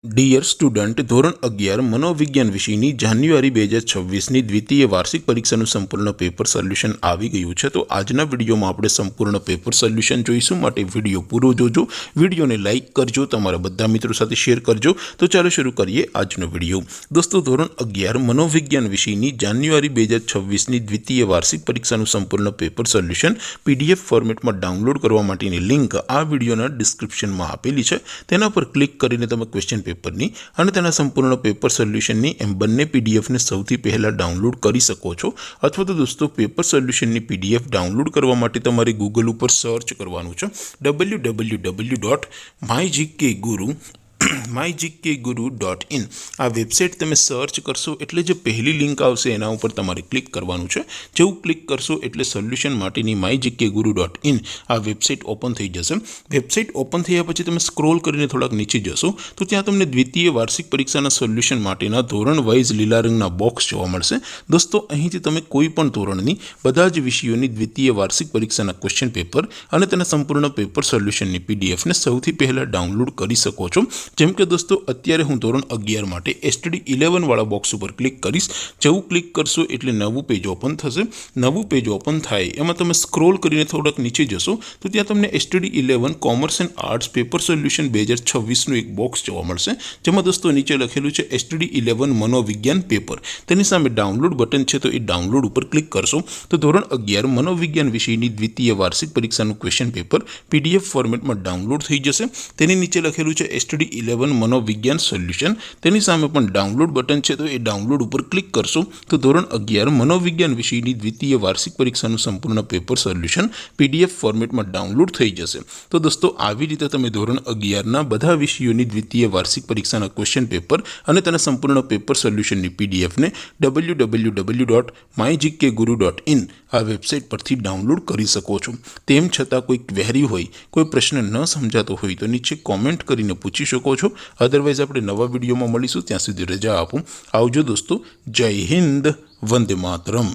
Dear student, ધોરણ 11 મનોવિજ્ઞાન વિષયની જાન્યુઆરી 2026ની દ્વિતીય વાર્ષિક પરીક્ષાનું સંપૂર્ણ પેપર સોલ્યુશન આવી ગયું છે। તો આજના વિડીયોમાં આપણે સંપૂર્ણ પેપર સોલ્યુશન જોઈશું, માટે વિડીયો પૂરો જોજો, વિડીયોને લાઇક કરજો, તમારા બધા મિત્રો સાથે શેર કરજો। તો ચાલો શરૂ કરીએ આજનો વિડીયો। દોસ્તો, ધોરણ 11 મનોવિજ્ઞાન વિષયની જાન્યુઆરી 2026ની દ્વિતીય વાર્ષિક પરીક્ષાનું સંપૂર્ણ પેપર સોલ્યુશન PDF ફોર્મેટમાં ડાઉનલોડ કરવા માટેની લિંક આ વિડીયોના ડિસ્ક્રિપ્શનમાં આપેલી છે। તેના પર ક્લિક કરીને તમે ક્વેશ્ચન પેપરની અને તેના સંપૂર્ણ પેપર સોલ્યુશનની એમ બંને પીડીએફને સૌથી પહેલાં ડાઉનલોડ કરી શકો છો। અથવા તો દોસ્તો, પેપર સોલ્યુશનની પીડીએફ ડાઉનલોડ કરવા માટે તમારે ગૂગલ ઉપર સર્ચ કરવાનું છે www.mygkguru.in। આ વેબસાઇટ તમે સર્ચ કરશો એટલે જે પહેલી લિંક આવશે એના ઉપર તમારે ક્લિક કરવાનું છે। જેવું ક્લિક કરશો એટલે સોલ્યુશન માટેની mygkguru.in આ વેબસાઇટ ઓપન થઈ જશે। વેબસાઇટ ઓપન થયા પછી તમે સ્ક્રોલ કરીને થોડાક નીચે જશો તો ત્યાં તમને દ્વિતીય વાર્ષિક પરીક્ષાના સોલ્યુશન માટેના ધોરણ વાઇઝ લીલા રંગના બોક્સ જોવા મળશે। દોસ્તો, અહીંથી તમે કોઈ પણ ધોરણની બધા જ વિષયોની દ્વિતીય વાર્ષિક પરીક્ષાના ક્વેશ્ચન પેપર અને તેના સંપૂર્ણ પેપર સોલ્યુશનની પીડીએફને સૌથી પહેલાં ડાઉનલોડ કરી શકો છો। જેમ કે દોસ્તો, અત્યારે હું ધોરણ 11 માટે STD 11 વાળા બોક્સ ઉપર ક્લિક કરીશ। જેવું ક્લિક કરશો એટલે નવું પેજ ઓપન થશે। નવું પેજ ઓપન થાય એમાં તમે સ્ક્રોલ કરીને થોડાક નીચે જશો તો ત્યાં તમને STD 11 commerce and arts paper solution 2026નું એક બોક્સ જોવા મળશે, જેમાં દોસ્તો નીચે લખેલું છે STD 11 મનોવિજ્ઞાન પેપર। તેની સામે ડાઉનલોડ બટન છે, તો એ ડાઉનલોડ ઉપર ક્લિક કરશો તો ધોરણ 11 મનોવિજ્ઞાન વિષયની દ્વિતીય વાર્ષિક પરીક્ષાનું ક્વેશ્ચન પેપર PDF ફોર્મેટમાં ડાઉનલોડ થઈ જશે। તેની નીચે લખેલું છે STD 11 મનોવિજ્ઞાન સોલ્યુશન, તેની સામે પણ ડાઉનલોડ બટન છે, તો એ ડાઉનલોડ ઉપર ક્લિક કરશો તો ધોરણ 11 મનોવિજ્ઞાન વિષયની દ્વિતીય વાર્ષિક પરીક્ષાનું સંપૂર્ણ પેપર સોલ્યુશન PDF ફોર્મેટમાં ડાઉનલોડ થઈ જશે। તો દોસ્તો, આવી રીતે તમે ધોરણ 11ના બધા વિષયોની દ્વિતીય વાર્ષિક પરીક્ષાના ક્વેશ્ચન પેપર અને તેના સંપૂર્ણ પેપર સોલ્યુશનની પીડીએફને www.mygkguru.in આ વેબસાઇટ પરથી ડાઉનલોડ કરી શકો છો। તેમ છતાં કોઈ ક્વેરી હોય, કોઈ પ્રશ્ન ન સમજાતો હોય તો નીચે કોમેન્ટ કરીને પૂછી શકો છો। અદરવાઇઝ આપણે નવા વિડીયોમાં મળીશું, ત્યાં સુધી રજા આપો। આવજો દોસ્તો, જય હિન્દ, વંદે માતરમ।